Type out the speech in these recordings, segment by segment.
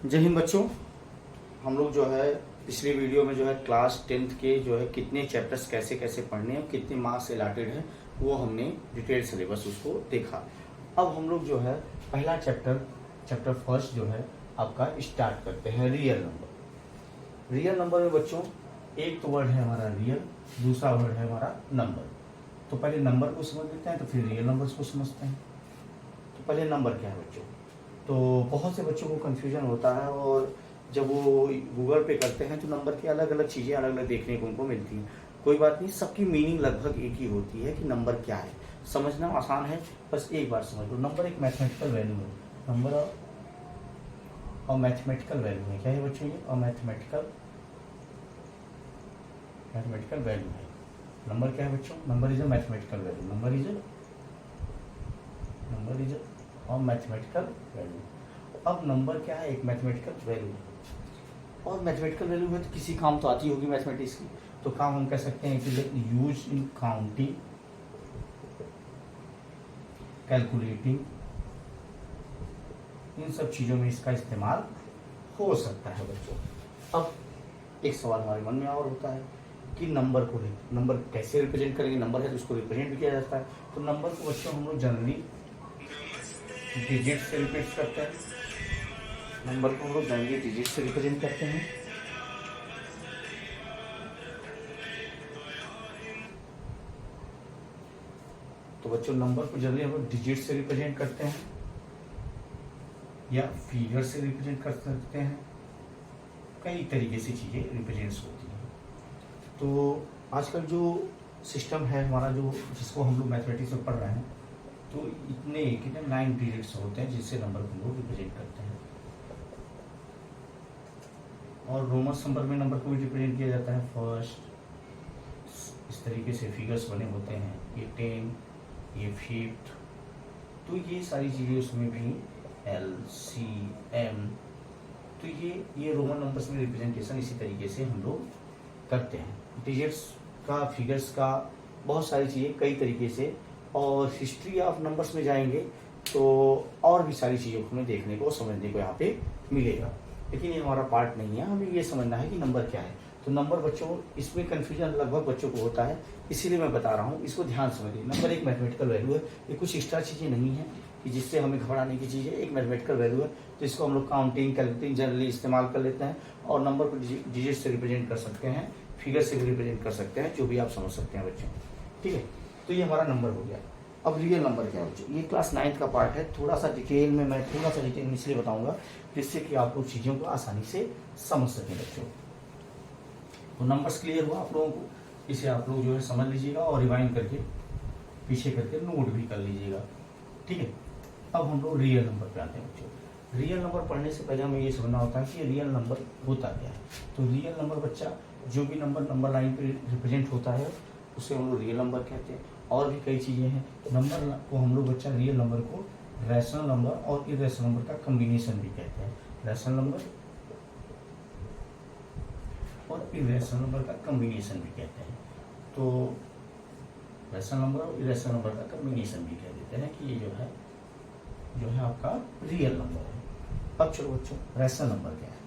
जय हिंद बच्चों। हम लोग जो है पिछली वीडियो में जो है क्लास 10th के जो है कितने चैप्टर्स कैसे कैसे पढ़ने हैं, कितने मार्क्स अलाटेड है, वो हमने डिटेल सिलेबस उसको देखा। अब हम लोग जो है पहला चैप्टर फर्स्ट जो है आपका स्टार्ट करते हैं, रियल नंबर। रियल नंबर में बच्चों एक तो वर्ड है हमारा रियल, दूसरा वर्ड है हमारा नंबर। तो पहले नंबर को समझ लेते हैं, तो फिर रियल नंबर्स को समझते हैं। तो पहले नंबर क्या है बच्चों? तो बहुत से बच्चों को कन्फ्यूजन होता है, और जब वो गूगल पे करते हैं तो नंबर की अलग अलग चीज़ें अलग अलग देखने को उनको मिलती हैं। कोई बात नहीं, सबकी मीनिंग लगभग एक ही होती है कि नंबर क्या है। समझना आसान है, बस एक बार समझ लो। नंबर एक मैथमेटिकल वैल्यू है। नंबर और मैथमेटिकल वैल्यू है। क्या है बच्चों ये? और मैथमेटिकल वैल्यू है। नंबर क्या है बच्चों? Number is a mathematical value. Number is और मैथमेटिकल वैल्यू। अब नंबर क्या है? एक मैथमेटिकल वैल्यू। और मैथमेटिकल वैल्यू है तो किसी काम तो आती होगी मैथमेटिक्स की। तो काम हम कह सकते हैं कि यूज इन काउंटिंग, कैलकुलेटिंग, इन सब चीज़ों में इसका इस्तेमाल हो सकता है बच्चों। अब एक सवाल हमारे मन में और होता है कि नंबर कैसे रिप्रेजेंट करेंगे? नंबर है तो उसको रिप्रेजेंट भी किया जाता है। तो नंबर को बच्चों हम लोग जनरली डिजिट से रिप्रेजेंट करते हैं। नंबर को हम लोग जनरली डिजिट से रिप्रेजेंट करते हैं। तो बच्चों नंबर को जनरली हम लोग डिजिट से रिप्रेजेंट करते हैं या फिगर से रिप्रेजेंट कर सकते हैं। कई तरीके से चीज़ें रिप्रेजेंट्स होती हैं। तो आजकल जो सिस्टम है हमारा, जो जिसको हम लोग मैथमेटिक्स में पढ़ रहे हैं, तो कितने 9 डिजिट्स होते हैं जिससे नंबर को हम लोग रिप्रेजेंट करते हैं। और रोमन नंबर में नंबर को भी रिप्रेजेंट किया जाता है। फर्स्ट, इस तरीके से फिगर्स बने होते हैं। ये 10, ये 5, तो ये सारी चीज़ें उसमें भी LCM। तो ये रोमन नंबर्स में रिप्रेजेंटेशन इसी तरीके से हम लोग करते हैं। डिजिट्स का, फिगर्स का, बहुत सारी चीज़ें कई तरीके से। और हिस्ट्री ऑफ नंबर्स में जाएंगे तो और भी सारी चीज़ों को हमें देखने को, समझने को यहाँ पे मिलेगा। लेकिन ये हमारा पार्ट नहीं है, हमें ये समझना है कि नंबर क्या है। तो नंबर बच्चों, इसमें कन्फ्यूजन लगभग बच्चों को होता है, इसीलिए मैं बता रहा हूँ, इसको ध्यान समझिए। नंबर एक मैथमेटिकल वैल्यू है, ये कुछ एक्स्ट्रा चीज़ें नहीं है कि जिससे हमें घबराने की चीज़ है। एक मैथमेटिकल वैल्यू है, तो इसको हम लोग काउंटिंग, कैलकुलेटिंग जनरली इस्तेमाल कर लेते हैं। और नंबर को डिजिट से रिप्रेजेंट कर सकते हैं, फिगर से भी रिप्रेजेंट कर सकते हैं, जो भी आप समझ सकते हैं बच्चों। ठीक है, तो ये हमारा नंबर हो गया। अब रियल नंबर क्या है बच्चों? ये क्लास 9th का पार्ट है। थोड़ा सा डिटेल में इसलिए बताऊंगा जिससे कि आप लोग चीज़ों को आसानी से समझ सकें बच्चों। तो नंबर्स क्लियर हुआ आप लोगों को? इसे आप लोग जो है समझ लीजिएगा और रिवाइंड करके पीछे करके नोट भी कर लीजिएगा। ठीक है, अब हम लोग रियल नंबर पे आते हैं बच्चों। रियल नंबर पढ़ने से पहले हमें ये समझना होता है कि रियल नंबर होता क्या है। तो रियल नंबर बच्चा, जो भी नंबर लाइन पे रिप्रेजेंट होता है उसे हम लोग रियल नंबर कहते हैं। और भी कई चीज़ें हैं। नंबर को हम लोग बच्चा, रियल नंबर को रैशनल नंबर और इरेशनल नंबर का कम्बिनेशन भी कहते हैं। रैशनल नंबर और इरेशनल नंबर का कम्बिनेशन भी कहते हैं। तो रैशनल नंबर और इरेशनल नंबर का कम्बिनेशन भी कह देते हैं कि ये जो है आपका रियल नंबर है। अब चलो बच्चों, रैशनल नंबर क्या है?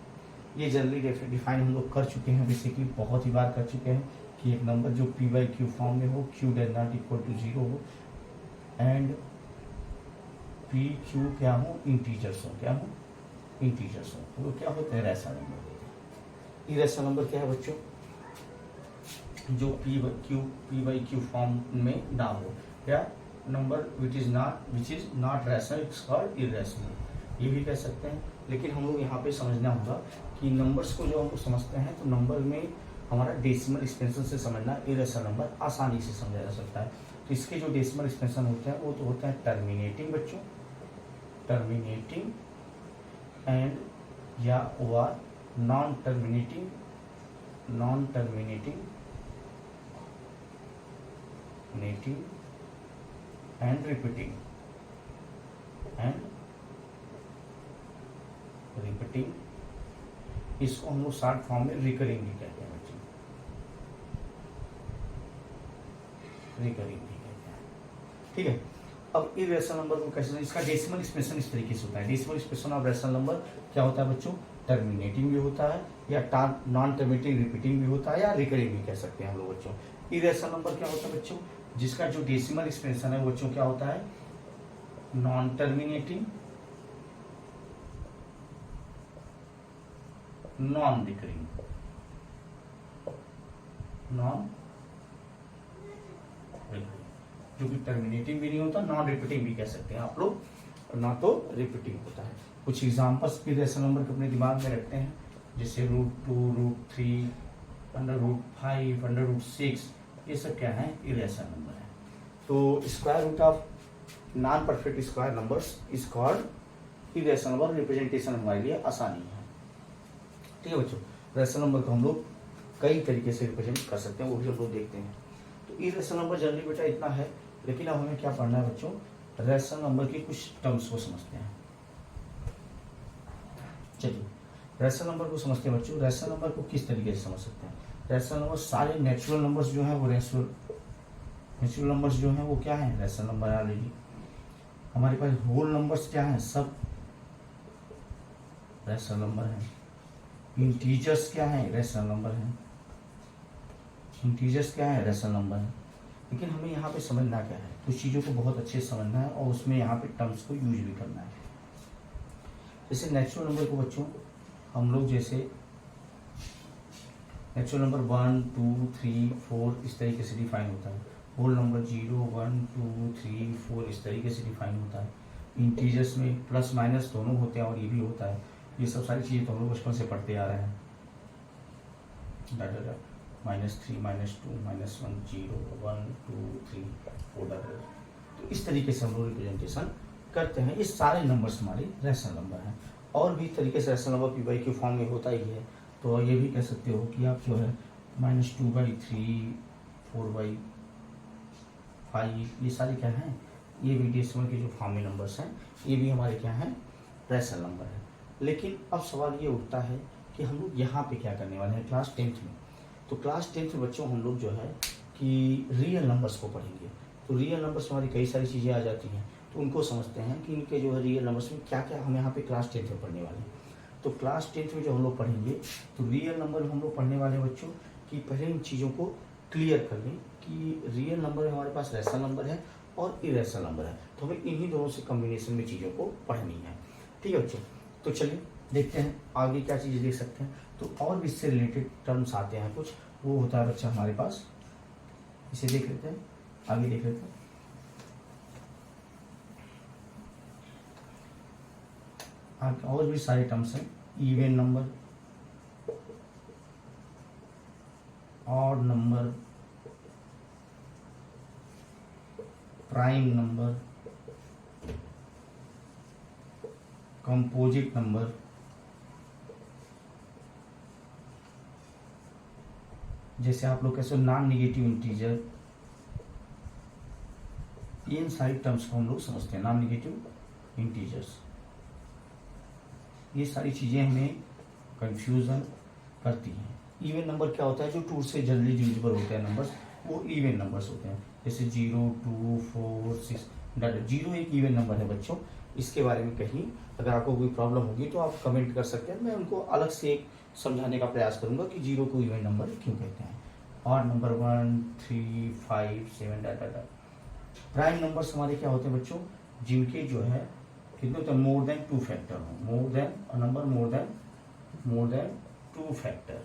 ये जनरली डिफाइन हम लोग कर चुके हैं, बेसिकली बहुत ही बार कर चुके हैं कि एक नंबर जो P/Q फॉर्म में हो, Q does not equal to 0 हो, एंड PQ क्या हो? इंटीजर्स हो। क्या हो? इंटीजर्स हो। वो क्या होते हैं? रैशनल नंबर होते हैं। इरेशनल नंबर क्या है बच्चों? जो P/Q फॉर्म में ना हो, या number which is not rational, it's called irrational, ये भी कह सकते हैं। लेकिन हम लोग यहाँ पे समझना होगा कि नंबर्स को जो हम लोग समझते हैं, तो नंबर में हमारा डेसिमल एक्सपेंशन से समझना इरेशनल नंबर आसानी से समझा जा सकता है। तो इसके जो डेसिमल एक्सपेंशन होते हैं वो तो होते हैं टर्मिनेटिंग बच्चों, टर्मिनेटिंग एंड या और नॉन टर्मिनेटिंग एंड रिपीटिंग इसको हम लोग शॉर्ट फॉर्म में रिकरिंग भी कहते हैं बच्चों। रिकरिंग भी कहते हैं। ठीक है, अब इरेशनल नंबर को कैसे, इसका डेसिमल एक्सप्रेशन इस तरीके से होता है। Decimal expression of rational number क्या होता है बच्चों, टर्मिनेटिंग भी होता है या नॉन टर्मिनेटिंग रिपीटिंग भी होता है या रिकरिंग भी कह सकते हैं हम लोग बच्चों। इरेशनल नंबर क्या होता है बच्चों, जिसका जो डेसिमल एक्सप्रेशन है बच्चों क्या होता है, non terminating non recurring, non जो कि टर्मिनेटिंग भी नहीं होता, नॉन रिपीटिंग भी कह सकते हैं आप लोग, ना तो रिपीटिंग होता है। कुछ एग्जांपल्स भी रेशनल नंबर को अपने दिमाग में रखते हैं, जैसे √2, √3, √5, √6, ये सब क्या है, इरेशनल नंबर है। तो square root of non perfect square numbers is called irrational number. Representation हमारे लिए आसानी है, ठीक है बच्चों। रेशनल नंबर को हम लोग कई तरीके से रिप्रेजेंट कर सकते हैं, वो भी हम लोग देखते हैं। तो इरेशनल नंबर जनरली बेटा इतना है, लेकिन अब हमें क्या पढ़ना है बच्चों, रेशनल नंबर की कुछ टर्म्स को समझते हैं। चलिए रेशनल नंबर को समझते हैं बच्चों। रेशनल नंबर को किस तरीके से समझ सकते हैं, रेशनल नंबर सारे नेचुरल नंबर्स जो हैं वो नेचुरल नंबर्स जो हैं वो क्या है, रेशनल नंबर है। ऑलरेडी हमारे पास होल नंबर्स क्या हैं, सब रेशनल नंबर है। इंटीजर्स क्या है, रेशनल नंबर है। इंटीजर्स क्या है, रेशनल नंबर है। लेकिन हमें यहाँ पे समझना क्या है, कुछ चीज़ों को बहुत अच्छे से समझना है और उसमें यहाँ पे टर्म्स को यूज भी करना है। जैसे नेचुरल नंबर को बच्चों हम लोग जैसे नेचुरल नंबर 1, 2, 3, 4 इस तरीके से डिफाइन होता है। होल नंबर 0, 1, 2, 3, 4 इस तरीके से डिफाइन होता है। इंटीजर्स में प्लस माइनस दोनों होते हैं और ये भी होता है। ये सब सारी चीज़ें तो हम लोग बचपन से पढ़ते आ रहे हैं। -3, -2, -1, 0, 1, 2, 3, 4 तो इस तरीके से हम लोग रिप्रेजेंटेशन करते हैं। ये सारे नंबर्स हमारे रेशनल नंबर हैं। और भी तरीके से रेशनल नंबर पी वाई के फॉर्म में होता ही है। तो ये भी कह सकते हो कि आप जो है -2/3, 4/5 ये सारे क्या हैं, ये भी डेसिमल के जो फॉर्म में नंबर्स हैं, ये भी हमारे क्या हैं, रेशनल नंबर है। लेकिन अब सवाल ये उठता है कि हम लोग यहाँ पे क्या करने वाले हैं क्लास 10th में। तो क्लास 10th में बच्चों हम लोग जो है कि रियल नंबर्स को पढ़ेंगे। तो रियल नंबर्स में हमारी कई सारी चीज़ें आ जाती हैं, तो उनको समझते हैं कि इनके जो है रियल नंबर्स में क्या क्या हम यहाँ पे क्लास 10th में पढ़ने वाले हैं। तो क्लास 10th में जो हम लोग पढ़ेंगे, तो रियल नंबर हम लोग पढ़ने वाले हैं बच्चों कि पहले इन चीज़ों को क्लियर कर लें कि रियल नंबर हमारे पास रेशनल नंबर है और इरेशनल नंबर है। तो हमें इन्हीं दोनों से कम्बिनेशन में चीज़ों को पढ़नी है, ठीक है बच्चों। तो चलिए देखते हैं आगे क्या चीज़ें देख सकते हैं। तो और भी इससे रिलेटेड टर्म्स आते हैं कुछ, वो होता है बच्चा हमारे पास, इसे देख लेते हैं, आगे देख लेते हैं। आगे और भी सारे टर्म्स हैं, even number, odd number, prime number, composite number, जैसे आप लोग कैसे नॉन निगेटिव इंटीजर, इन सारी टर्म्स को हम लोग समझते हैं। नॉन निगेटिव इंटीजर्स, ये सारी चीज़ें हमें कंफ्यूजन करती हैं। इवन नंबर क्या होता है, जो 2 से जनरली डिविजिबल होते हैं नंबर्स, वो इवन नंबर्स होते हैं। जैसे 0, 2, 4, 6। 0 एक इवन नंबर है बच्चों। इसके बारे में कहीं अगर आपको कोई प्रॉब्लम होगी तो आप कमेंट कर सकते हैं, मैं उनको अलग से एक समझाने का प्रयास करूंगा कि 0 को इवन नंबर क्यों कहते हैं। और नंबर 1, 3, 5, 7 प्राइम नंबर्स हमारे क्या होते हैं बच्चों, जिनके जो है कितने होते हैं, मोर देन 2 फैक्टर हो, मोर देन नंबर मोर देन 2 फैक्टर,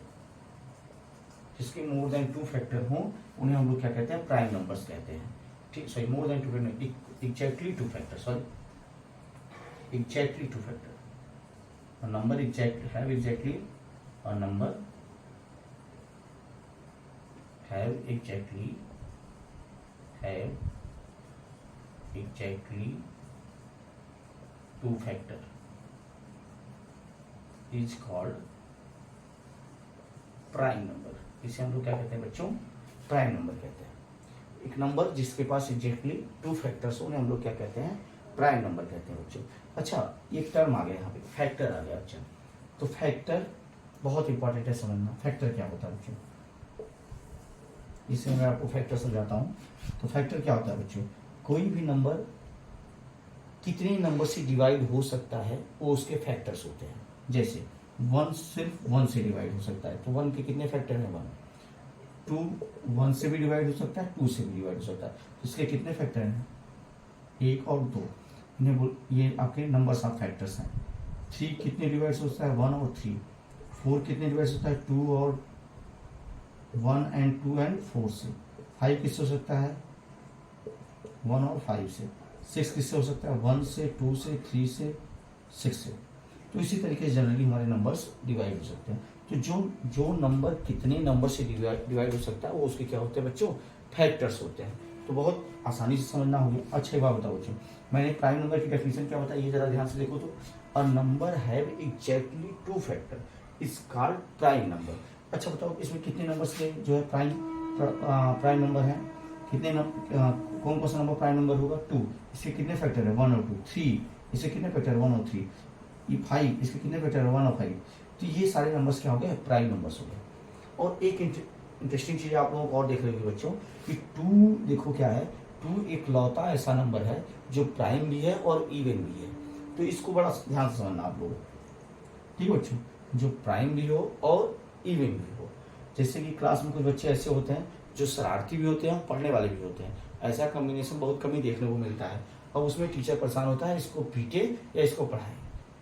जिसके मोर देन 2 फैक्टर हो उन्हें हम लोग क्या कहते हैं, प्राइम नंबर्स कहते हैं। ठीक, sorry more than 2 factor, exactly 2 factor, sorry exactly 2 factor. a number exactly have exactly a number have exactly 2 factor is called prime number. इसे हम लोग क्या कहते हैं बच्चों, प्राइम नंबर कहते हैं। एक नंबर जिसके पास एग्जैक्टली 2 फैक्टर्स उन्हें हम लोग क्या कहते हैं, प्राइम नंबर कहते हैं बच्चों। अच्छा, एक टर्म आ गया यहाँ पे, फैक्टर आ गया। अच्छा, तो फैक्टर बहुत इंपॉर्टेंट है समझना। फैक्टर क्या होता है बच्चों, इससे मैं आपको फैक्टर समझाता हूँ। तो फैक्टर क्या होता है बच्चों, कोई भी नंबर कितने नंबर से डिवाइड हो सकता है वो उसके फैक्टर्स होते हैं। जैसे 1 सिर्फ 1 से डिवाइड हो सकता है, तो 1 के कितने फैक्टर हैं? 1। 2 1 से भी डिवाइड हो सकता है, 2 से भी डिवाइड हो सकता है, तो इसके कितने फैक्टर हैं? 1 और 2। ये आपके नंबर्स ऑफ फैक्टर्स हैं। 3 कितने डिवाइड हो सकता है? 1 और 3। 4 कितने डिवाइड होता है? 2 और 1 एंड 2 एंड 4 से। 5 किससे हो सकता है? 1 और 5 से। 6 किससे हो सकता है? 1 से, 2 से, 3 से, 6 से। तो इसी तरीके से जनरली हमारे नंबर्स डिवाइड हो सकते हैं। तो जो नंबर कितने नंबर से डिवाइड हो सकता है वो उसके क्या होते हैं बच्चों? फैक्टर्स होते हैं। तो बहुत आसानी से समझना होगी। अच्छा एक बात बताओ बच्चों, मैंने प्राइम नंबर की डेफिनेशन क्या बताई ये जरा ध्यान से देखो तो। A number have exactly 2 factor is called prime number. अच्छा बताओ इसमें कितने नंबर से जो है प्राइम नंबर है? कितने कौन सा नंबर प्राइम नंबर होगा? 2। इसके कितने फैक्टर है? 1 और 2। 3 इसके कितने फैक्टर है? 1 और 3। ये 5 इसके कितने फैक्टर है? 1 और 5। तो ये सारे नंबर्स क्या हो गए? प्राइम नंबर्स हो गए। और एक इंटरेस्टिंग चीज आप लोगों को और देख रहे होगी बच्चों कि 2 देखो क्या है, 2 एक लौता ऐसा नंबर है जो प्राइम भी है और इवन भी है। तो इसको बड़ा ध्यान से समझना आप लोग, ठीक है बच्चों? जो प्राइम भी हो और इवन भी हो। जैसे कि क्लास में कुछ बच्चे ऐसे होते हैं जो शरारती भी होते हैं, पढ़ने वाले भी होते हैं। ऐसा कॉम्बिनेशन बहुत कम ही देखने को मिलता है। और उसमें टीचर परेशान होता है इसको पीटे या इसको पढ़ाए,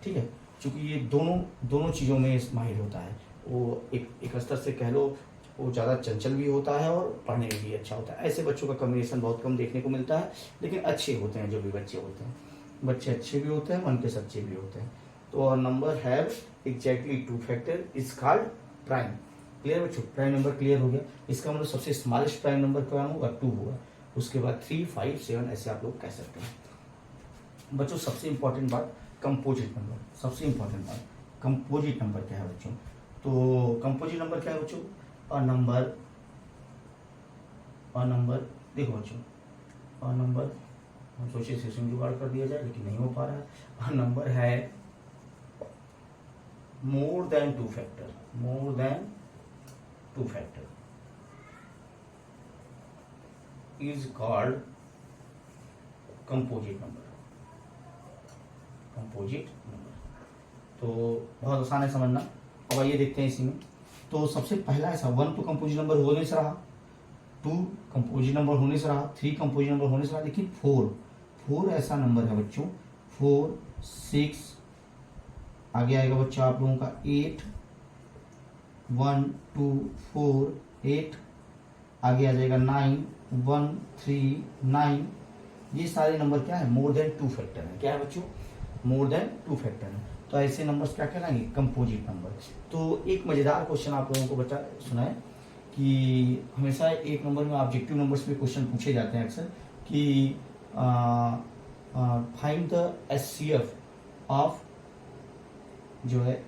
ठीक है? क्योंकि ये दोनों चीज़ों में माहिर होता है। वो एक स्तर से कह लो वो ज़्यादा चंचल भी होता है और पढ़ने में भी अच्छा होता है। ऐसे बच्चों का कॉम्बिनेशन बहुत कम देखने को मिलता है, लेकिन अच्छे होते हैं जो भी बच्चे होते हैं। बच्चे अच्छे भी होते हैं, मन के सच्चे भी होते हैं। तो number have exactly 2 factor is called prime. Clear बच्चों? प्राइम नंबर क्लियर हो गया। इसका मतलब सबसे स्मॉलेस्ट प्राइम नंबर क्या होगा? 2 होगा। उसके बाद 3, 5, 7 ऐसे आप लोग कह सकते हैं। बच्चों सबसे इंपॉर्टेंट बात कंपोजिट नंबर। सबसे इंपॉर्टेंट बात कंपोजिट नंबर क्या है बच्चों? तो कंपोजिट नंबर क्या है बच्चों? अ नंबर देखो बच्चों, अ नंबर हम सोचे सेशन जुगाड़ कर दिया जाए लेकिन नहीं हो पा रहा है। अ नंबर है मोर than 2 factor, more than 2 factor is called composite number. Composite number तो बहुत आसान है समझना। अब आइए देखते हैं इसी में। तो सबसे पहला ऐसा 1 तो कंपोजिट नंबर होने से रहा, 2 कंपोजिट नंबर होने से रहा, 3 कंपोजिट नंबर होने से रहा, लेकिन 4 ऐसा नंबर है बच्चों। 4, 6 आगे आएगा बच्चों आप लोगों का 8, 1, 2, 4, 8 आगे आ जाएगा 9, 1, 3, 9। ये सारे नंबर क्या है? मोर देन 2 फैक्टर है। क्या है बच्चों? मोर देन 2 फैक्टर है। तो ऐसे नंबर्स क्या कहलाएंगे? Composite number. तो एक मजेदार क्वेश्चन आप लोगों को सुना है कि हमेशा एक नंबर में ऑब्जेक्टिव नंबर्स में क्वेश्चन पूछे जाते हैं अक्सर कि फाइंड द एचसीएफ ऑफ जो है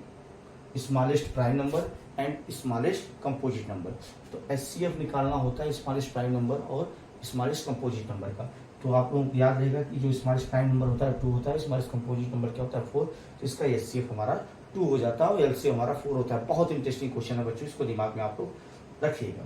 smallest prime number and smallest composite number. तो एचसीएफ निकालना होता है स्मॉलेस्ट प्राइम नंबर और स्मॉलेस्ट कंपोजिट नंबर का। तो आप लोगों को याद रहेगा कि जो स्मॉलेस्ट प्राइम नंबर होता है 2 होता है, स्मॉलेस्ट कंपोजिट नंबर क्या होता है? 4। तो इसका एचसीएफ हमारा 2 हो जाता है और एलसीएम हमारा 4 होता है। बहुत इंटरेस्टिंग क्वेश्चन है बच्चों, इसको दिमाग में आप लोग रखिएगा।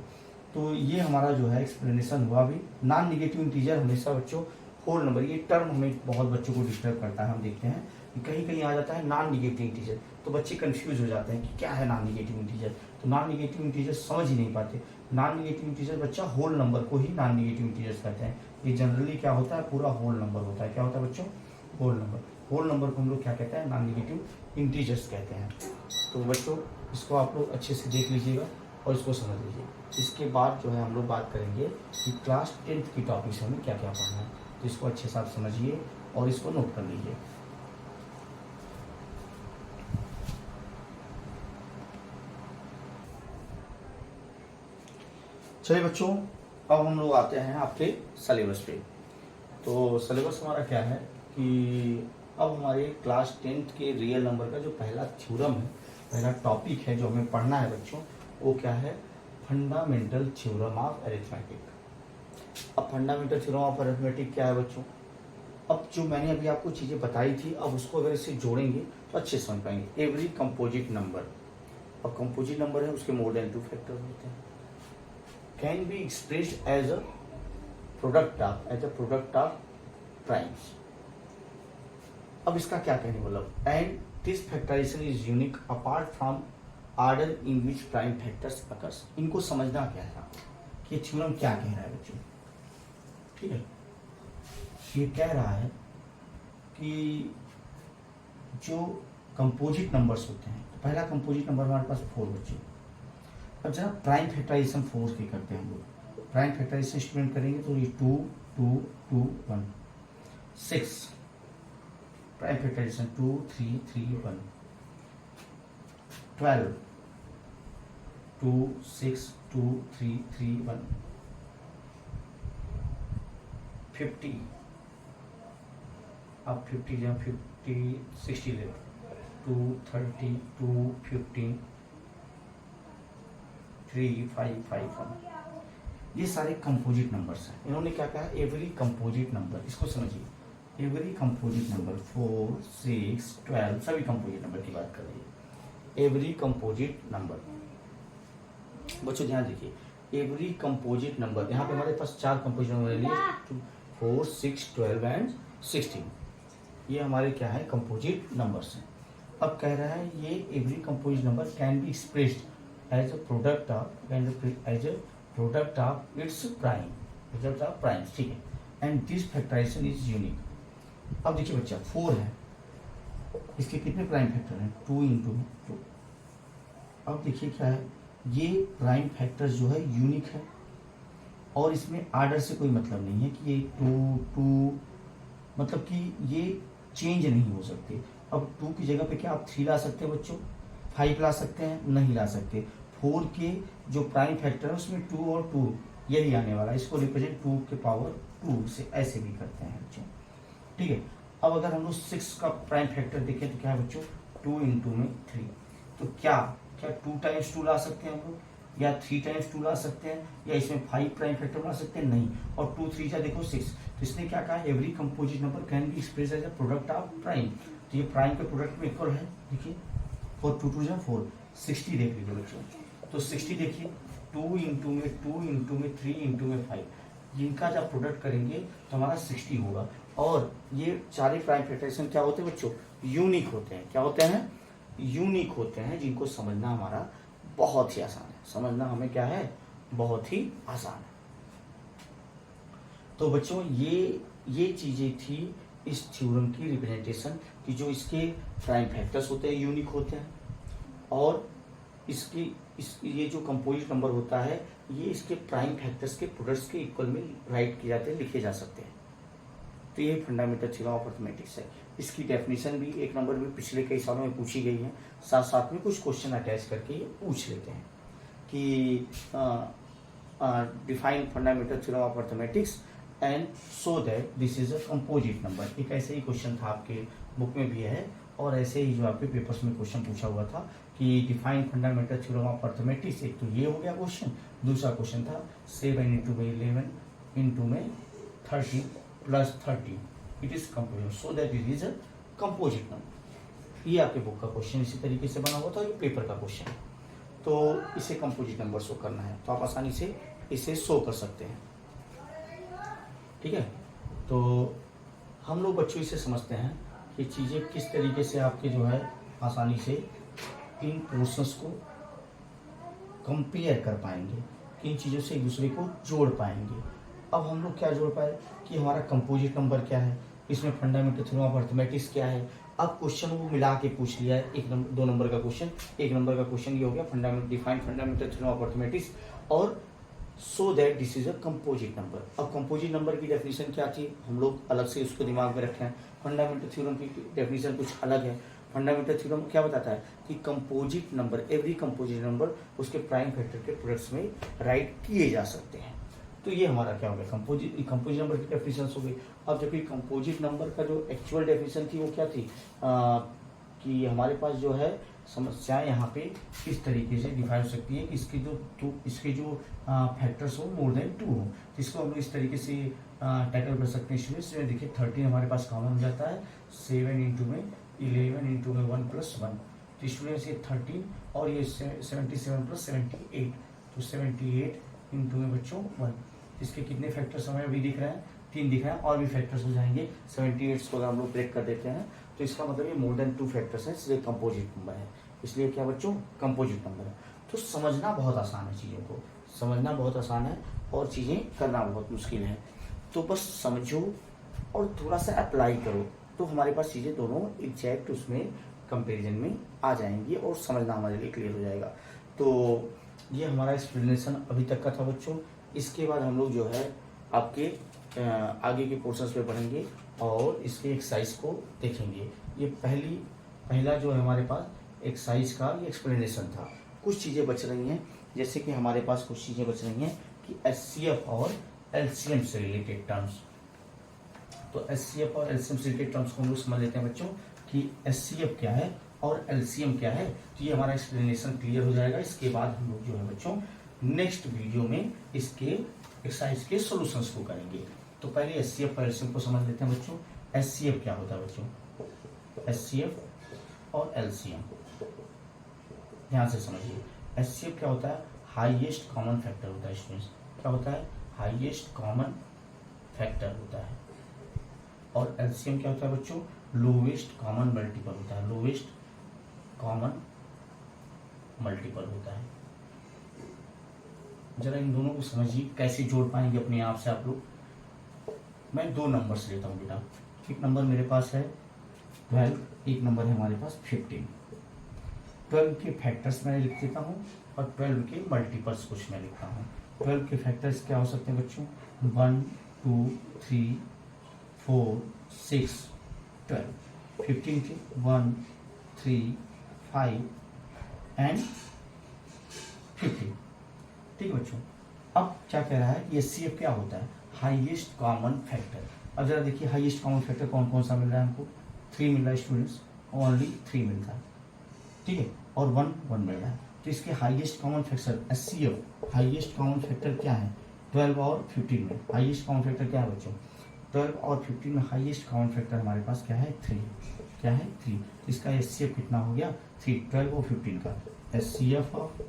तो ये हमारा जो है एक्सप्लेनेशन हुआ भी। नॉन निगेटिव इंटीजर हमेशा बच्चों होल नंबर, ये टर्म हमें बहुत बच्चों को डिस्टर्ब करता है। हम देखते हैं कि कहीं कहीं आ जाता है नॉन निगेटिव इंटीजर, तो बच्चे कंफ्यूज हो जाते हैं कि क्या है नॉन निगेटिव इंटीजर। तो नॉन निगेटिव इंटीजर समझ ही नहीं पाते। नॉन निगेटिव इंटीजर बच्चा होल नंबर को ही नॉन निगेटिव इंटीजर्स कहते हैं। ये जनरली क्या होता है? पूरा होल नंबर होता है। क्या होता है बच्चों? Whole number. होल नंबर को हम लोग क्या कहते हैं? नॉन निगेटिव इंटीजर्स कहते हैं। तो बच्चों इसको आप लोग अच्छे से देख लीजिएगा और इसको समझ लीजिए। इसके बाद जो है हम लोग बात करेंगे कि क्लास 10th की टॉपिक से हमें क्या क्या पढ़ना है। तो इसको अच्छे से आप समझिए और इसको नोट कर लीजिए। चलिए बच्चों, अब हम लोग आते हैं आपके सिलेबस पे। तो सिलेबस हमारा क्या है कि अब हमारे क्लास 10th के रियल नंबर का जो पहला थ्योरम है, पहला टॉपिक है जो हमें पढ़ना है बच्चों, वो क्या है? Fundamental theorem of arithmetic. अब फंडामेंटल थ्योरम ऑफ अरिथमेटिक क्या है बच्चों? अब जो मैंने अभी आपको चीज़ें बताई थी, अब उसको अगर इसे जोड़ेंगे तो अच्छे समझ पाएंगे। एवरी कंपोजिट नंबर, अब कंपोजिट नंबर है उसके मोर देन 2 फैक्टर होते हैं, can be expressed as a product of primes. अब इसका क्या कहने मतलब, and this factorization is unique apart from order in which prime factors occurs. इनको समझना क्या है आपको कि थ्योरम क्या कह रहा है बच्चों, ठीक है। ये कह रहा है कि जो कंपोजिट नंबर्स होते हैं, तो पहला कंपोजिट नंबर हमारे पास 4 बच्चों। अब जरा प्राइम फैक्टराइजेशन 4 के करते हैं हम लोग। प्राइम फैक्टराइजेशन स्टूडेंट करेंगे तो ये 2 2 2 1 6, प्राइम फैक्टराइजेशन 2 3 3 1 12 2 6 2 3 3 1 50, अब 50 जहाँ 50 60 ले 2 30 2 15 3 5 5 1। ये सारे कंपोजिट नंबर्स हैं। इन्होंने क्या कहा, एवरी कंपोजिट नंबर, इसको समझिए, एवरी कंपोजिट नंबर 4 6 12 सभी कंपोजिट नंबर की बात कर रही है। एवरी कंपोजिट नंबर, बच्चों ध्यान देखिए, एवरी कंपोजिट नंबर, यहाँ पे हमारे पास 4 कंपोजिट नंबर लिए 4 6 12 एंड 16। ये हमारे क्या है, कंपोजिट नंबर्स हैं। अब कह रहा है ये every composite number can be expressed as a product of its prime, result of prime, ठीक है। And this factorization is unique. अब देखिए बच्चा 4 है, इसके कितने प्राइम फैक्टर हैं, 2 × 2। अब देखिए क्या है, ये प्राइम फैक्टर जो है यूनिक है और इसमें आर्डर से कोई मतलब नहीं है कि ये 2 2, मतलब कि ये चेंज नहीं हो सकते। अब 2 की जगह पे क्या आप 3 ला सकते हैं बच्चों, 5 ला सकते हैं, नहीं ला सकते। 4 के जो प्राइम फैक्टर है उसमें 2 और 2 यही आने वाला है, इसको रिप्रेजेंट 2 के पावर 2 से ऐसे भी करते हैं बच्चों, ठीक है। अब अगर हम लोग 6 का प्राइम फैक्टर देखें तो क्या है बच्चों, 2 × में 3, तो क्या 2 टाइम्स 2 ला सकते हैं हम लोग, या 3 टाइम्स 2 ला सकते हैं, या इसमें 5 प्राइम फैक्टर ला सकते हैं, नहीं। और 2 3 देखो 6, तो इसने क्या कहा, every composite number can be express as a product of prime. तो ये प्राइम के प्रोडक्ट में इक्वल है, देखिए 4 2 2 4 60 देख लीजिए बच्चों, तो 60 देखिए 2 × में 2 × में 3 × में 5, जिनका जब प्रोडक्ट करेंगे तो हमारा 60 होगा। और ये सारे प्राइम फैक्टराइजेशन क्या होते हैं बच्चों, यूनिक होते हैं। क्या होते हैं, यूनिक होते हैं, जिनको समझना हमारा बहुत ही आसान है। समझना हमें क्या है, बहुत ही आसान है। तो बच्चों ये चीजें थी इस थ्योरम की रिप्रेजेंटेशन, कि जो इसके प्राइम फैक्टर्स होते हैं यूनिक होते हैं, और ये जो कंपोजिट नंबर होता है ये इसके प्राइम फैक्टर्स के प्रोडक्ट्स के इक्वल में राइट किए जाते हैं, लिखे जा सकते हैं। तो ये फंडामेंटल थ्योरम ऑफ अरिथमेटिक्स है। इसकी डेफिनेशन भी 1 नंबर में पिछले कई सालों में पूछी गई है, साथ साथ में कुछ क्वेश्चन अटैच करके ये पूछ लेते हैं कि define fundamental theorem of arithmetics and so that this is a composite number. एक ऐसे ही क्वेश्चन था आपके बुक में भी है, और ऐसे ही जो आपके पेपर्स में क्वेश्चन पूछा हुआ था कि define fundamental theorem of arithmetics. एक तो ये हो गया क्वेश्चन, दूसरा क्वेश्चन था 7 × 11 × में 30 + 30 it is composite, so that it is a composite number. ये आपके बुक का क्वेश्चन इसी तरीके से बना हुआ था, ये पेपर का क्वेश्चन है। तो इसे कंपोजिट नंबर शो करना है तो आप आसानी से इसे शो कर सकते हैं, ठीक है। तो हम लोग बच्चों इसे समझते हैं कि चीज़ें किस तरीके से आपके जो है आसानी से इन पोर्शंस को कंपेयर कर पाएंगे, किन चीज़ों से एक दूसरे को जोड़ पाएंगे। अब हम लोग क्या जोड़ पाए कि हमारा कंपोजिट नंबर क्या है, इसमें फंडामेंटल थ्योरम ऑफ अरिथमेटिक्स क्या है। अब क्वेश्चन वो मिला के पूछ लिया है, 2 नंबर का क्वेश्चन, 1 नंबर का क्वेश्चन ये हो गया फंडामेंटल थ्योरम ऑफ अरिथमेटिक्स, और so that this is a composite number. अब कंपोजिट नंबर की डेफिनेशन क्या थी, हम लोग अलग से उसको दिमाग में रखें। फंडामेंटल थ्योरम की डेफिनेशन कुछ अलग है। फंडामेंटल थ्योरम क्या बताता है कि composite number, every composite number उसके प्राइम फैक्टर के प्रोडक्ट्स में राइट किए जा सकते हैं। तो ये हमारा क्या हो गया, कंपोजिट नंबर की डेफिनेशन हो गई। अब जबकि कंपोजिट नंबर का जो एक्चुअल डेफिनेशन थी वो क्या थी, कि हमारे पास जो है समस्याएं यहाँ पे किस तरीके से डिफाइन हो सकती है कि इसके जो फैक्टर्स हो मोर देन 2 हो। तो इसको हम लोग इस तरीके से टैकल कर सकते हैं। स्टूडेंट्स देखिए 13 हमारे पास कॉमन हो जाता है, 7 × में 11 × में 1 + 1, तो स्टूडेंट्स ये 13 और ये 77 + 78, तो 78 × में बच्चों 1। इसके कितने फैक्टर्स हमें अभी दिख रहे हैं, 3 दिख रहे हैं, और भी फैक्टर्स हो जाएंगे। 78 को अगर हम लोग ब्रेक कर देते हैं तो इसका मतलब ये मोर देन 2 फैक्टर्स है, इसलिए कंपोजिट नंबर है। इसलिए क्या बच्चों, कंपोजिट नंबर है। तो समझना बहुत आसान है, चीज़ों को समझना बहुत आसान है और चीज़ें करना बहुत मुश्किल है। तो बस समझो और थोड़ा सा अप्लाई करो, तो हमारे पास चीज़ें दोनों एग्जैक्ट उसमें कंपैरिजन में आ जाएंगी और समझना हमारे लिए क्लियर हो जाएगा। तो ये हमारा एक्सप्लेनेशन अभी तक का था बच्चों। इसके बाद हम लोग जो है आपके आगे के पोर्शंस पे बढ़ेंगे और इसके एक्सरसाइज को देखेंगे। ये पहला जो है हमारे पास एक्सरसाइज का ये एक्सप्लेनेशन था। कुछ चीज़ें बच रही हैं, जैसे कि हमारे पास कुछ चीज़ें बच रही हैं कि एचसीएफ और एलसीएम से रिलेटेड टर्म्स। तो एचसीएफ और एलसीएम से रिलेटेड टर्म्स को हम लोग समझ लेते हैं बच्चों कि एचसीएफ क्या है और एलसीएम क्या है। तो ये हमारा एक्सप्लेनेशन क्लियर हो जाएगा। इसके बाद हम लोग जो है बच्चों नेक्स्ट वीडियो में इसके एक्सरसाइज के सॉल्यूशंस को करेंगे। तो पहले एचसीएफ और एलसीएम को समझ लेते हैं बच्चों। एचसीएफ क्या होता है बच्चों, एचसीएफ और एलसीएम ध्यान से समझिए। एचसीएफ क्या होता है, हाईएस्ट कॉमन फैक्टर होता है स्टूडेंट्स। क्या होता है, हाईएस्ट कॉमन फैक्टर होता है। और एलसीएम क्या होता है बच्चों, लोवेस्ट कॉमन मल्टीपल होता है। लोवेस्ट कॉमन मल्टीपल होता है। जरा इन दोनों को समझिए, कैसे जोड़ पाएंगे अपने आप से आप लोग। मैं 2 नंबर्स लेता हूँ बेटा। एक नंबर मेरे पास है 12, एक नंबर है हमारे पास 15। 12 के फैक्टर्स मैं लिख देता हूँ और 12 के मल्टीपल्स कुछ मैं लिखता हूँ। 12 के फैक्टर्स क्या हो सकते हैं बच्चों, 1 2 3 4 6 12। 15 के 1 3 5 एंड 15। ठीक है बच्चों। अब क्या कह रहा है, एचसीएफ क्या होता है, हाईएस्ट कॉमन फैक्टर। अब जरा देखिए हाईएस्ट कॉमन फैक्टर कौन कौन सा मिल रहा है हमको, 3 मिल रहा है स्टूडेंट्स, ओनली 3 मिलता है। ठीक है, और 1 मिल रहा है। तो इसके highest common factor HCF, highest common factor क्या है, 12 और 15 में हाईएस्ट कॉमन फैक्टर क्या है बच्चों, 12 और 15 में हाईएस्ट कॉमन फैक्टर हमारे पास क्या है, 3। क्या है, 3। इसका एचसीएफ कितना हो गया, 3। 12 और 15 का एचसीएफ ऑफ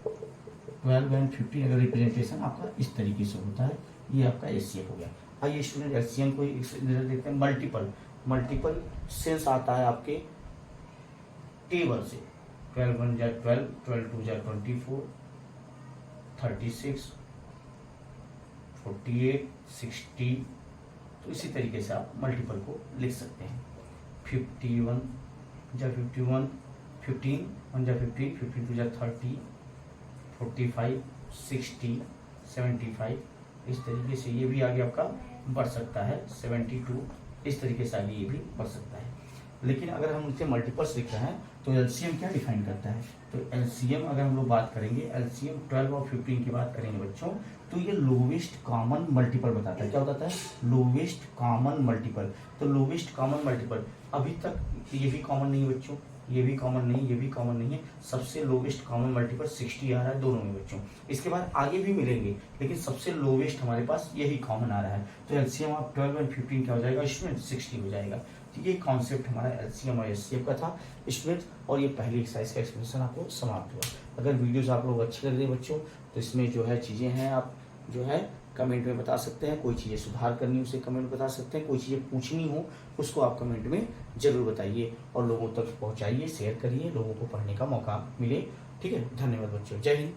12 एंड 15 अगर रिप्रेजेंटेशन आपका इस तरीके से होता है, ये आपका एचसीएफ हो गया। आइए स्टूडेंट एलसीएम को नजर देखते हैं। मल्टीपल, मल्टीपल सेंस आता है आपके टेबल से। 12 1 जा 12, 12 2 जा 24, 36, 48, 60। तो इसी तरीके से आप मल्टीपल को लिख सकते हैं। 51 जा 51, 15 1 जा 15, 15 2 जा 30, 45, 60, 75। इस तरीके से ये भी आगे आपका बढ़ सकता है, 72। इस तरीके से आगे ये भी बढ़ सकता है। लेकिन अगर हम इनसे मल्टीपल्स लिख रहे हैं तो एलसीएम क्या डिफाइन करता है, तो एलसीएम अगर हम लोग बात करेंगे, एलसीएम 12 और 15 की बात करेंगे बच्चों, तो ये लोवेस्ट कॉमन मल्टीपल बताता है। क्या बताता है, लोवेस्ट कॉमन मल्टीपल। तो लोवेस्ट कॉमन मल्टीपल अभी तक ये भी कॉमन नहीं है बच्चों, ये भी कॉमन नहीं, ये भी कॉमन नहीं है। सबसे लोवेस्ट कॉमन मल्टीपल 60 आ रहा है दोनों में बच्चों। इसके बाद आगे भी मिलेंगे, लेकिन सबसे लोवेस्ट हमारे पास यही कॉमन आ रहा है। तो एलसीएम ऑफ 12 एंड 15 क्या हो जाएगा स्टूडेंट, 60 हो जाएगा। तो ये कॉन्सेप्ट हमारा एलसीएम और एचसीएफ का था स्टूडेंट, और ये पहली एक्सरसाइज का एक्सप्लेनेशन आपको समाप्त हुआ। अगर वीडियोस आप लोग अच्छी लग रही है बच्चों, तो इसमें जो है चीज़ें हैं, आप जो है कमेंट में बता सकते हैं। कोई चीज़ें सुधार करनी उसे कमेंट बता सकते हैं, कोई चीज़ें पूछनी हो उसको आप कमेंट में जरूर बताइए और लोगों तक पहुंचाइए, शेयर करिए, लोगों को पढ़ने का मौका मिले। ठीक है, धन्यवाद बच्चों, जय हिंद।